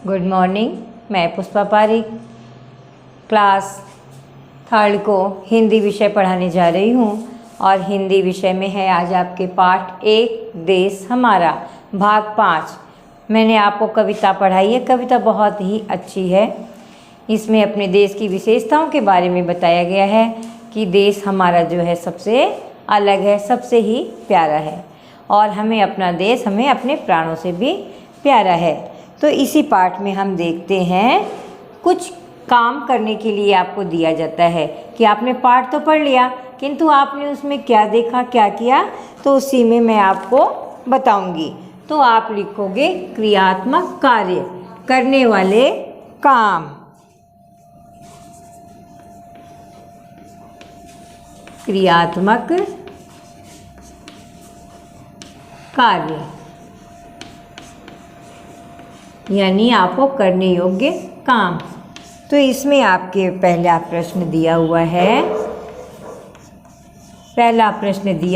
Good morning. मैं Pushpa Pareek class 3rd को हिंदी विषय पढ़ाने जा रही हूँ और हिंदी विषय में है आज आपके पाठ 1 देश हमारा भाग 5। मैंने आपको कविता पढ़ाई है। कविता बहुत ही अच्छी है। इसमें अपने देश की विशेषताओं के बारे में बताया गया है कि देश हमारा जो है सबसे अलग है, सबसे ही प्यारा है और हमें अपना देश हमें अपने प्राणों से भी प्यारा है। तो इसी पाठ में हम देखते हैं कुछ काम करने के लिए आपको दिया जाता है कि आपने पाठ तो पढ़ लिया किंतु आपने उसमें क्या देखा, क्या किया, तो उसी में मैं आपको बताऊंगी। तो आप लिखोगे क्रियात्मक कार्य, करने वाले काम। क्रियात्मक कार्य यानी आपको करने योग्य काम। तो इसमें आपके पहला प्रश्न दिया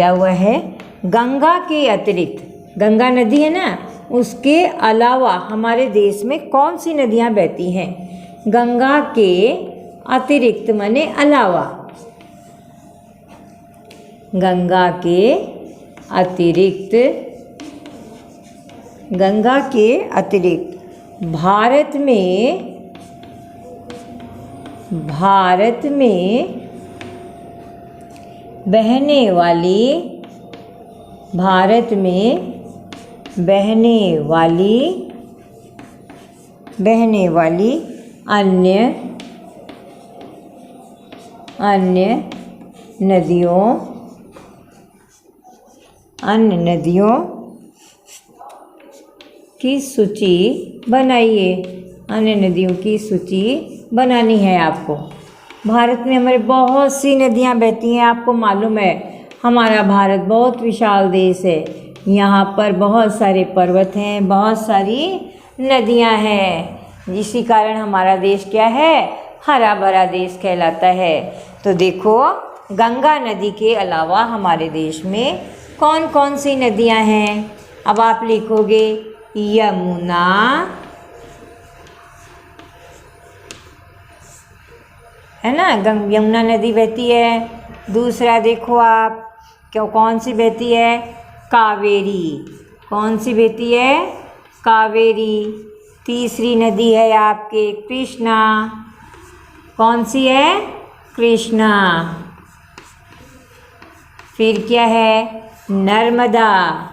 हुआ है गंगा के अतिरिक्त, गंगा नदी है ना, उसके अलावा हमारे देश में कौन सी नदियाँ बहती हैं। गंगा के अतिरिक्त माने अलावा, गंगा के अतिरिक्त भारत में बहने वाली अन्य नदियों की सूची बनाइए। अन्य नदियों की सूची बनानी है आपको। भारत में हमारे बहुत सी नदियाँ बहती हैं। आपको मालूम है हमारा भारत बहुत विशाल देश है। यहाँ पर बहुत सारे पर्वत हैं, बहुत सारी नदियाँ हैं, जिसी कारण हमारा देश क्या है, हरा भरा देश कहलाता है। तो देखो गंगा नदी के अलावा हमारे देश में कौन कौन सी नदियाँ हैं। अब आप लिखोगे यमुना, है ना, यमुना नदी बहती है। दूसरा देखो आप कौन सी बहती है, कावेरी। कौन सी बहती है, कावेरी। तीसरी नदी है आपके कृष्णा। कौन सी है, कृष्णा। फिर क्या है, नर्मदा,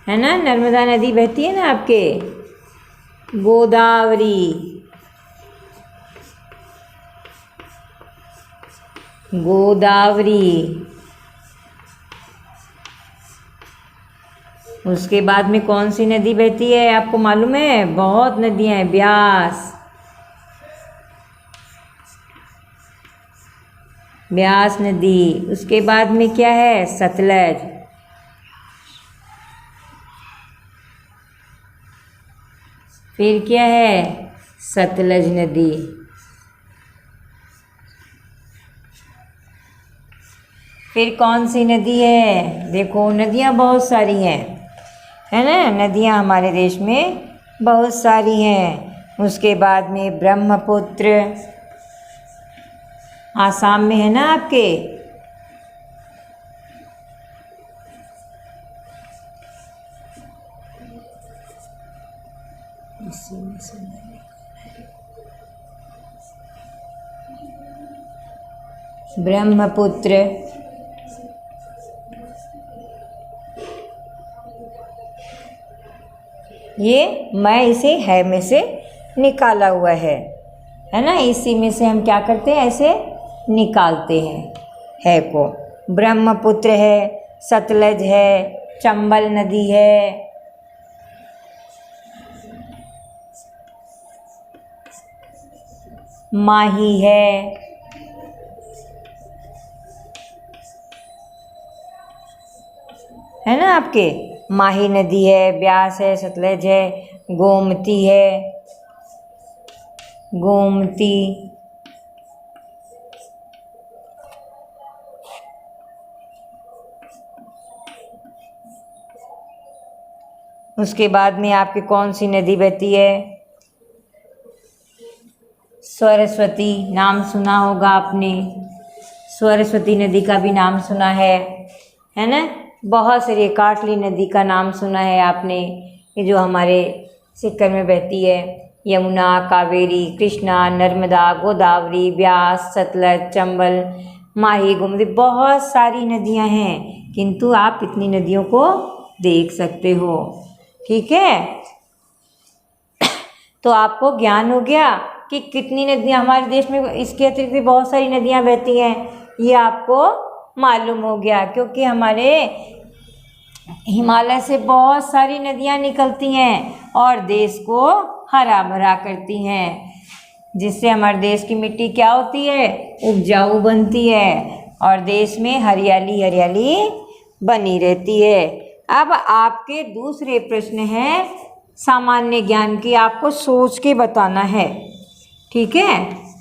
है ना, नर्मदा नदी बहती है ना आपके। गोदावरी, उसके बाद में कौन सी नदी बहती है आपको मालूम है, बहुत नदियां हैं। ब्यास नदी। उसके बाद में क्या है, सतलज। फिर क्या है, सतलज नदी। फिर कौन सी नदी है, देखो नदियाँ बहुत सारी हैं, है ना, नदियाँ हमारे देश में बहुत सारी हैं। उसके बाद में ब्रह्मपुत्र, आसाम में है ना आपके। ब्रह्मपुत्र, ये मैं इसे है में से निकाला हुआ है ना, इसी में से हम क्या करते हैं, ऐसे निकालते हैं है को। ब्रह्मपुत्र है, सतलज है, चंबल नदी है, माही है ना आपके। माही नदी है, ब्यास है, सतलज है, गोमती है, उसके बाद में आपकी कौन सी नदी बहती है, सरस्वती नाम सुना होगा आपने, सरस्वती नदी का भी नाम सुना है ना। बहुत सारी, काटली नदी का नाम सुना है आपने, ये जो हमारे सिक्कर में बहती है। यमुना, कावेरी, कृष्णा, नर्मदा, गोदावरी, व्यास, सतलज, चंबल, माही, गोमती, बहुत सारी नदियां हैं, किंतु आप इतनी नदियों को देख सकते हो। ठीक है, तो आपको ज्ञान हो गया कि कितनी नदियां हमारे देश में, इसके अतिरिक्त भी बहुत सारी नदियां बहती हैं, ये आपको मालूम हो गया। क्योंकि हमारे हिमालय से बहुत सारी नदियां निकलती हैं और देश को हरा भरा करती हैं, जिससे हमारे देश की मिट्टी क्या होती है, उपजाऊ बनती है और देश में हरियाली हरियाली बनी रहती है। अब आपके दूसरे प्रश्न हैं सामान्य ज्ञान की, आपको सोच के बताना है। ठीक है,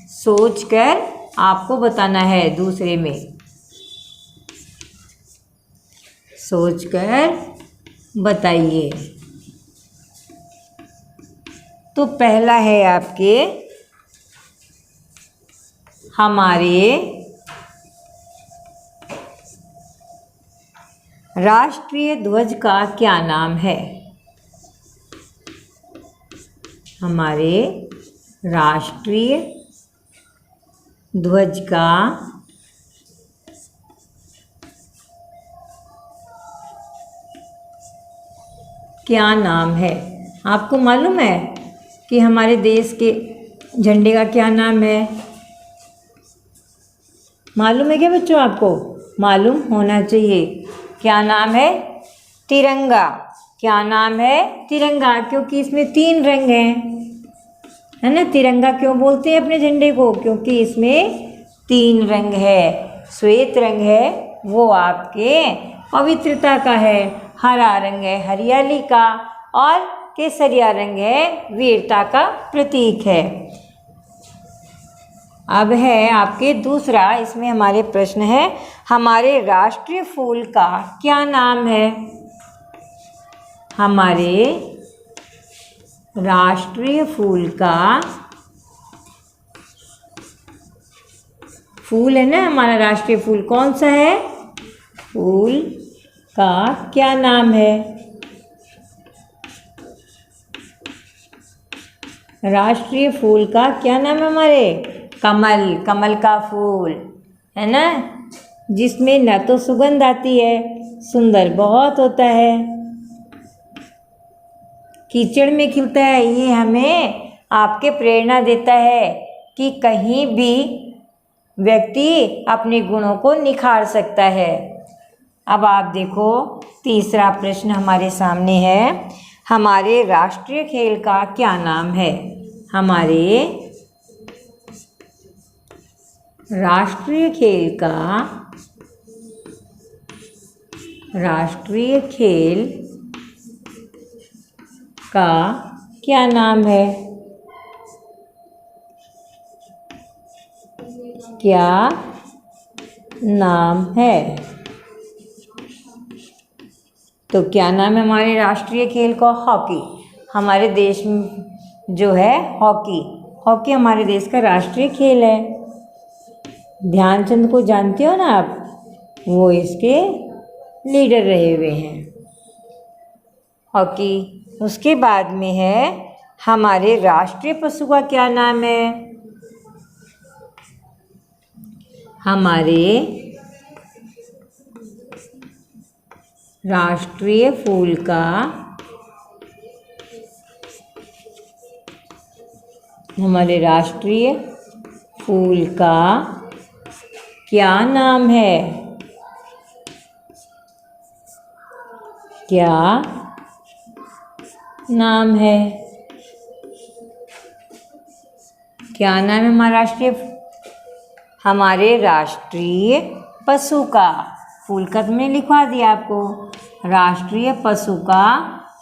सोच कर आपको बताना है, दूसरे में सोच कर बताइए। तो पहला है आपके, हमारे राष्ट्रीय ध्वज का क्या नाम है? हमारे राष्ट्रीय ध्वज का क्या नाम है? आपको मालूम है कि हमारे देश के झंडे का क्या नाम है? मालूम है क्या बच्चों? आपको मालूम होना चाहिए। क्या नाम है? तिरंगा। क्या नाम है? तिरंगा, क्योंकि इसमें 3 रंग हैं, है ना। तिरंगा क्यों बोलते हैं अपने झंडे को? क्योंकि इसमें 3 रंग है। श्वेत रंग है, वो आपके पवित्रता का है। हरा रंग है हरियाली का, और केसरिया रंग है वीरता का प्रतीक है। अब है आपके दूसरा, इसमें हमारे प्रश्न है, हमारे राष्ट्रीय फूल का क्या नाम है? हमारे राष्ट्रीय फूल का, फूल है ना हमारा राष्ट्रीय फूल, कौन सा है? फूल का क्या नाम है? राष्ट्रीय फूल का क्या नाम है हमारे? कमल। कमल का फूल, है ना, जिसमें न तो सुगंध आती है, सुंदर बहुत होता है, कीचड़ में खिलता है। ये हमें आपके प्रेरणा देता है कि कहीं भी व्यक्ति अपने गुणों को निखार सकता है। अब आप देखो, तीसरा प्रश्न हमारे सामने है, हमारे राष्ट्रीय खेल का क्या नाम है? हमारे राष्ट्रीय खेल का, राष्ट्रीय खेल का क्या नाम है? क्या नाम है? तो क्या नाम है हमारे राष्ट्रीय खेल का? हॉकी। हमारे देश में जो है हॉकी, हॉकी हमारे देश का राष्ट्रीय खेल है। ध्यानचंद को जानते हो ना आप, वो इसके लीडर रहे हुए हैं हॉकी। उसके बाद में है, हमारे राष्ट्रीय पशु का क्या नाम है? हमारे राष्ट्रीय फूल का, हमारे राष्ट्रीय फूल का क्या नाम है? क्या नाम है? क्या नाम है हमारा राष्ट्रीय, हमारे राष्ट्रीय पशु का? फूल का तुमने लिखवा दिया आपको। राष्ट्रीय पशु का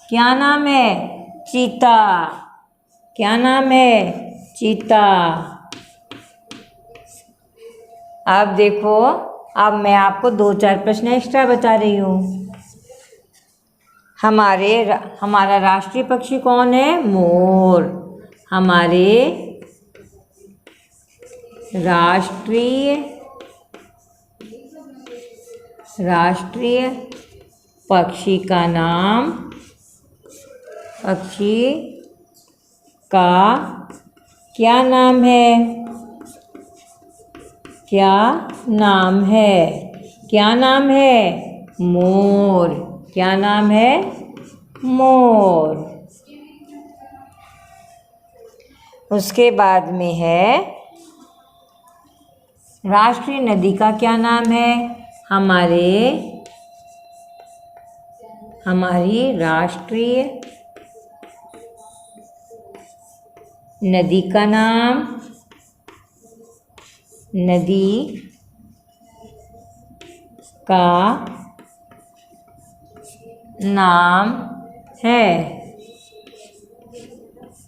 क्या नाम है? चीता। क्या नाम है? चीता। अब देखो, अब मैं आपको 2-4 प्रश्न एक्स्ट्रा बता रही हूँ। हमारा राष्ट्रीय पक्षी कौन है? मोर। हमारे राष्ट्रीय पक्षी का नाम, पक्षी का क्या नाम है? क्या नाम है? क्या नाम है? मोर। क्या नाम है? मोर। उसके बाद में है राष्ट्रीय नदी का क्या नाम है? हमारी राष्ट्रीय नदी का नाम, नदी का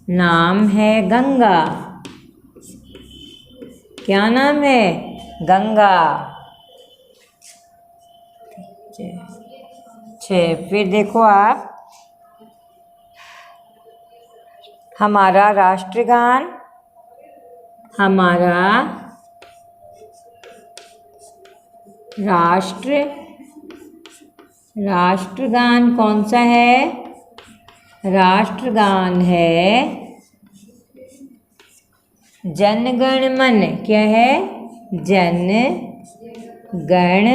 नाम है गंगा। क्या नाम है? गंगा। फिर देखो आप, हमारा राष्ट्रगान, हमारा राष्ट्रगान कौन सा है? राष्ट्रगान है जन गण मन। क्या है? जन गण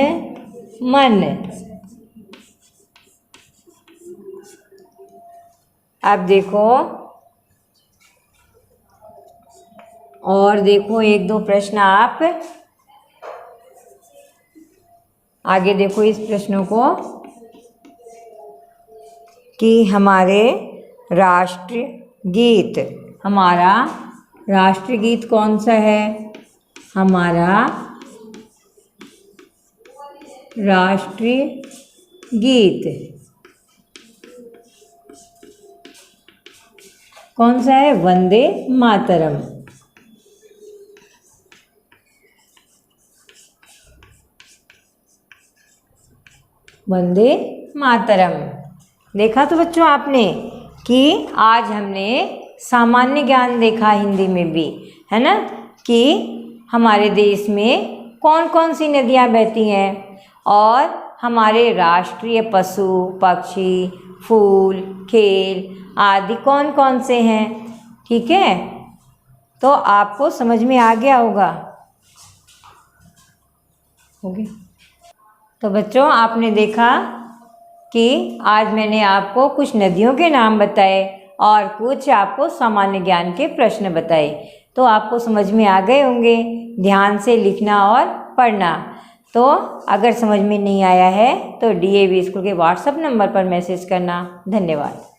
मन। अब देखो, और देखो एक दो प्रश्न आप आगे देखो इस प्रश्नों को, कि हमारा राष्ट्रीय गीत कौन सा है? हमारा राष्ट्रीय गीत कौन सा है? वंदे मातरम। वंदे मातरम। देखा तो बच्चों आपने कि आज हमने सामान्य ज्ञान देखा हिंदी में भी, है ना, कि हमारे देश में कौन कौन सी नदियाँ बहती हैं और हमारे राष्ट्रीय पशु पक्षी फूल खेल आदि कौन कौन से हैं। ठीक है, तो आपको समझ में आ गया होगा। हो गया। तो बच्चों आपने देखा कि आज मैंने आपको कुछ नदियों के नाम बताए और कुछ आपको सामान्य ज्ञान के प्रश्न बताए, तो आपको समझ में आ गए होंगे। ध्यान से लिखना और पढ़ना। तो अगर समझ में नहीं आया है तो DAV स्कूल के व्हाट्सएप नंबर पर मैसेज करना। धन्यवाद।